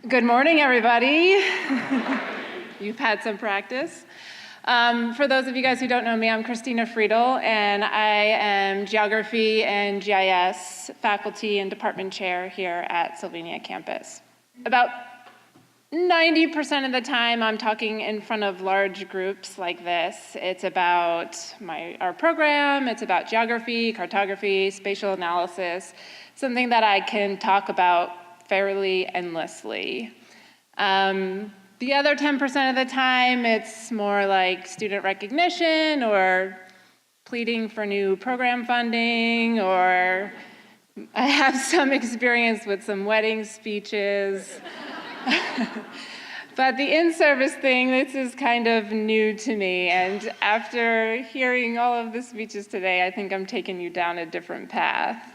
Good morning, everybody. You've had some practice. For those of you guys who don't know me, I'm Christina Friedle, and I am Geography and GIS faculty and department chair here at Sylvania campus. About 90% of the time, I'm talking in front of large groups like this. It's about our program, it's about geography, cartography, spatial analysis, something that I can talk about fairly endlessly. The other 10% of the time, it's more like student recognition or pleading for new program funding, or I have some experience with some wedding speeches. But the in-service thing, this is kind of new to me, and after hearing all of the speeches today, I think I'm taking you down a different path.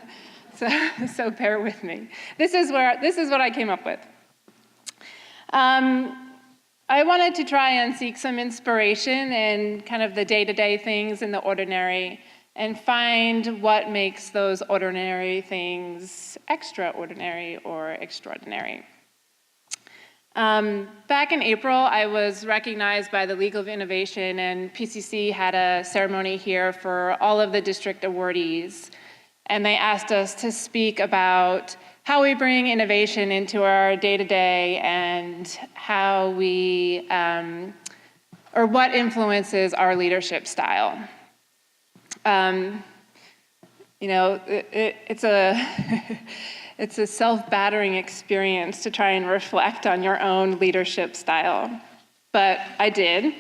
So bear with me. This is what I came up with. I wanted to try and seek some inspiration in kind of the day-to-day things in the ordinary and find what makes those ordinary things extraordinary or extraordinary. Back in April, I was recognized by the League of Innovation, and PCC had a ceremony here for all of the district awardees. And they asked us to speak about how we bring innovation into our day-to-day and how we, or what influences our leadership style. It's a self-battering experience to try and reflect on your own leadership style, but I did.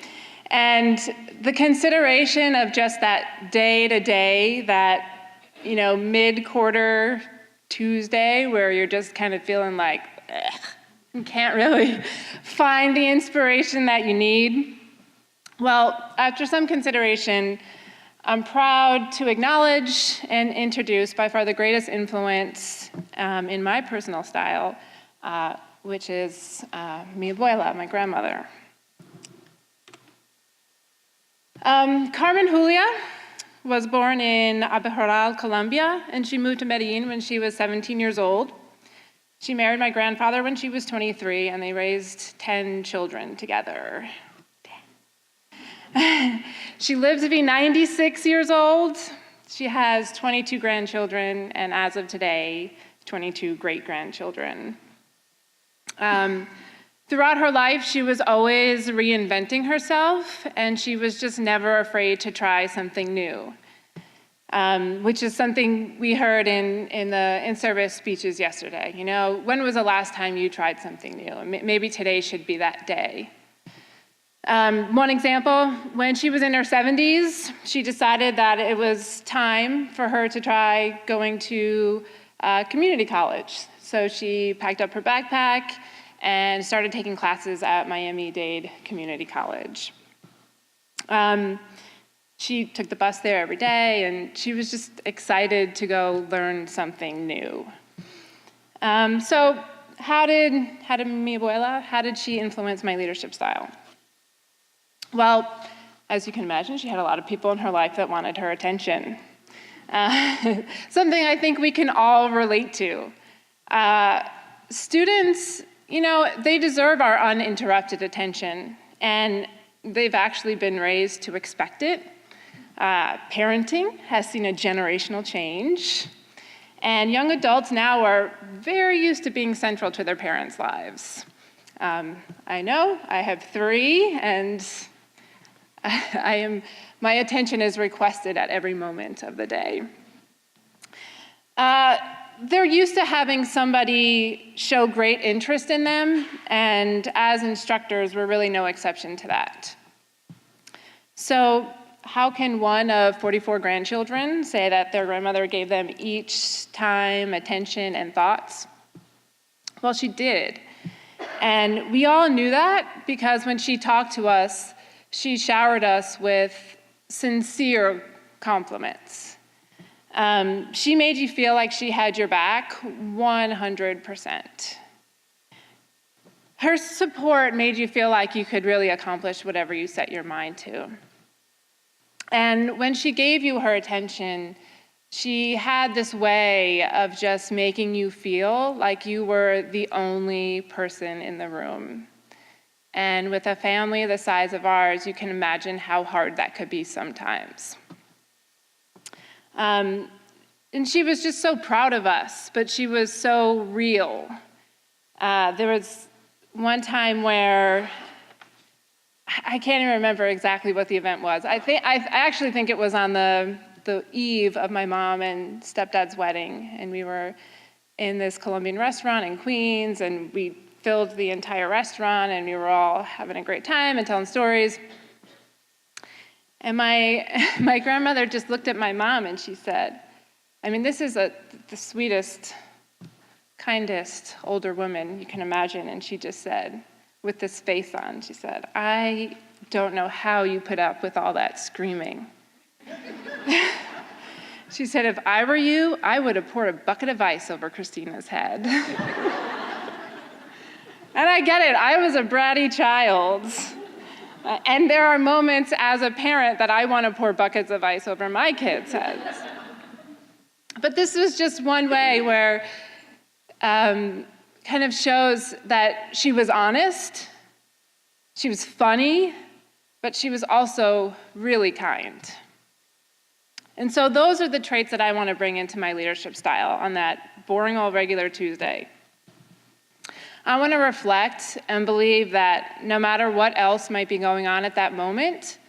And the consideration of just that day-to-day, that mid-quarter Tuesday where you're just kind of feeling like, you can't really find the inspiration that you need. Well, after some consideration, I'm proud to acknowledge and introduce by far the greatest influence in my personal style, which is mi abuela, my grandmother. Carmen Julia was born in Abejorral, Colombia, and she moved to Medellin when she was 17 years old. She married my grandfather when she was 23, and they raised 10 children together. She lived to be 96 years old. She has 22 grandchildren, and as of today, 22 great-grandchildren. Throughout her life, she was always reinventing herself, and she was just never afraid to try something new, which is something we heard in the in-service speeches yesterday. When was the last time you tried something new? Maybe today should be that day. One example, when she was in her 70s, she decided that it was time for her to try going to community college. So she packed up her backpack and started taking classes at Miami-Dade Community College. She took the bus there every day, and she was just excited to go learn something new. So how did mi abuela, how did she influence my leadership style? Well, as you can imagine, she had a lot of people in her life that wanted her attention. Something I think we can all relate to. Students, they deserve our uninterrupted attention, and they've actually been raised to expect it. Parenting has seen a generational change, and young adults now are very used to being central to their parents' lives. I know, I have 3, and my attention is requested at every moment of the day. They're used to having somebody show great interest in them, and as instructors, we're really no exception to that. So how can one of 44 grandchildren say that their grandmother gave them each time, attention, and thoughts? Well, she did. And we all knew that because when she talked to us, she showered us with sincere compliments. She made you feel like she had your back 100%. Her support made you feel like you could really accomplish whatever you set your mind to. And when she gave you her attention, She had this way of just making you feel like you were the only person in the room. And with a family the size of ours, you can imagine how hard that could be sometimes. And she was just so proud of us, but she was so real. There was one time where, I can't even remember exactly what the event was. I actually think it was on the eve of my mom and stepdad's wedding, and we were in this Colombian restaurant in Queens, and we filled the entire restaurant, and we were all having a great time and telling stories. And my grandmother just looked at my mom and she said, I mean, this is the sweetest, kindest older woman you can imagine, and she just said, with this face on, she said, I don't know how you put up with all that screaming. She said, if I were you, I would have poured a bucket of ice over Christina's head. And I get it, I was a bratty child. And there are moments as a parent that I want to pour buckets of ice over my kids' heads. But this was just one way where kind of shows that she was honest, she was funny, but she was also really kind. And so those are the traits that I want to bring into my leadership style on that boring old regular Tuesday. I want to reflect and believe that no matter what else might be going on at that moment,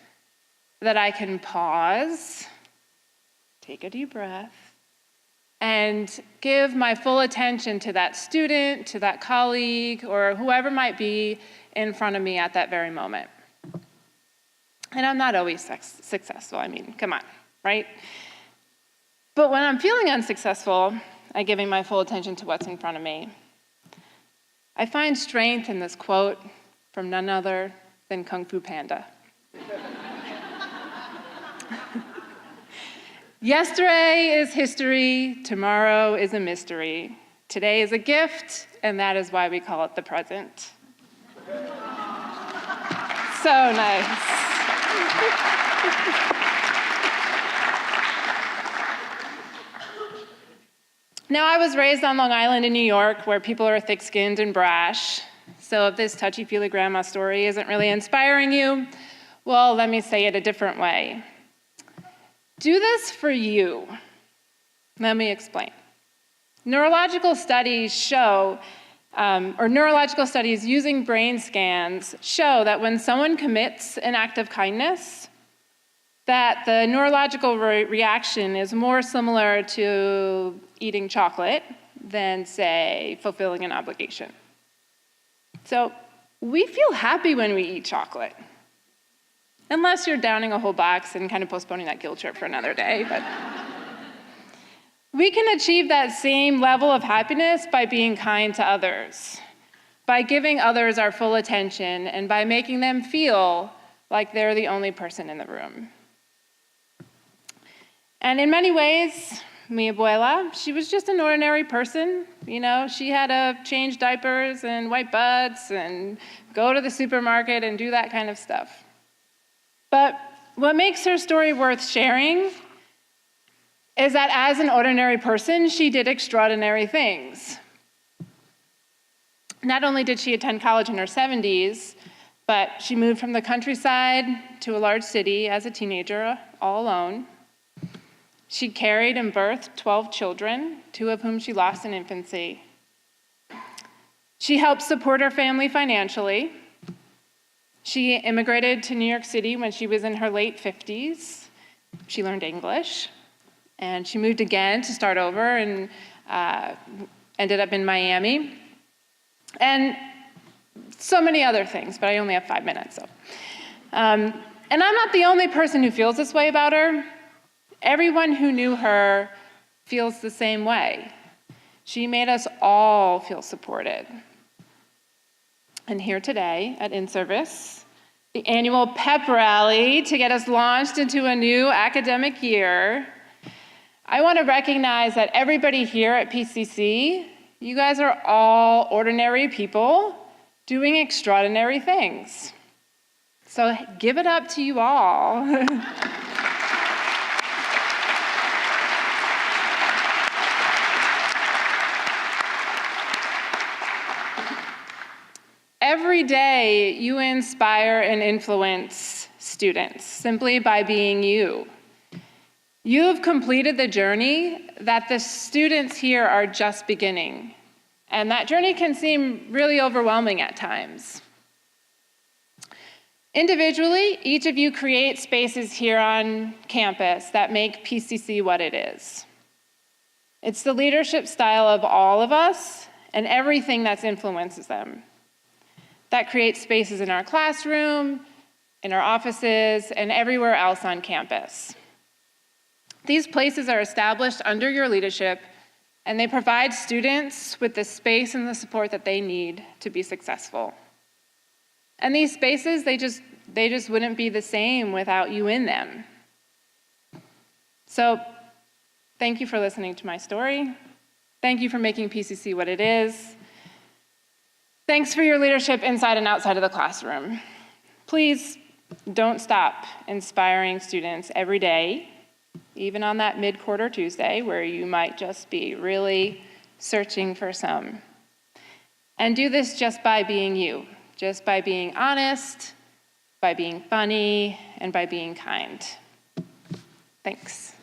that I can pause, take a deep breath, and give my full attention to that student, to that colleague, or whoever might be in front of me at that very moment. And I'm not always successful, I mean, come on, right? But when I'm feeling unsuccessful at giving my full attention to what's in front of me, I find strength in this quote from none other than Kung Fu Panda. Yesterday is history, tomorrow is a mystery. Today is a gift, and that is why we call it the present. So nice. Now, I was raised on Long Island in New York, where people are thick-skinned and brash. So if this touchy-feely grandma story isn't really inspiring you, well, let me say it a different way. Do this for you. Let me explain. Neurological studies using brain scans show that when someone commits an act of kindness, that the neurological reaction is more similar to eating chocolate than, say, fulfilling an obligation. So we feel happy when we eat chocolate, unless you're downing a whole box and kind of postponing that guilt trip for another day. But we can achieve that same level of happiness by being kind to others, by giving others our full attention, and by making them feel like they're the only person in the room. And in many ways, mi abuela, she was just an ordinary person. You know, she had to change diapers and wipe butts and go to the supermarket and do that kind of stuff. But what makes her story worth sharing is that as an ordinary person, she did extraordinary things. Not only did she attend college in her 70s, but she moved from the countryside to a large city as a teenager, all alone. She carried and birthed 12 children, 2 of whom she lost in infancy. She helped support her family financially. She immigrated to New York City when she was in her late 50s. She learned English, and she moved again to start over and ended up in Miami. And so many other things, but I only have 5 minutes. And I'm not the only person who feels this way about her. Everyone who knew her feels the same way. She made us all feel supported. And here today at In-Service, the annual pep rally to get us launched into a new academic year, I want to recognize that everybody here at PCC, you guys are all ordinary people doing extraordinary things. So give it up to you all. day, you inspire and influence students simply by being you. You have completed the journey that the students here are just beginning, and that journey can seem really overwhelming at times. Individually, each of you create spaces here on campus that make PCC what it is. It's the leadership style of all of us and everything that influences them. That creates spaces in our classroom, in our offices, and everywhere else on campus. These places are established under your leadership, and they provide students with the space and the support that they need to be successful. And these spaces, they just wouldn't be the same without you in them. So, thank you for listening to my story. Thank you for making PCC what it is. Thanks for your leadership inside and outside of the classroom. Please don't stop inspiring students every day, even on that mid-quarter Tuesday where you might just be really searching for some. And do this just by being you, just by being honest, by being funny, and by being kind. Thanks.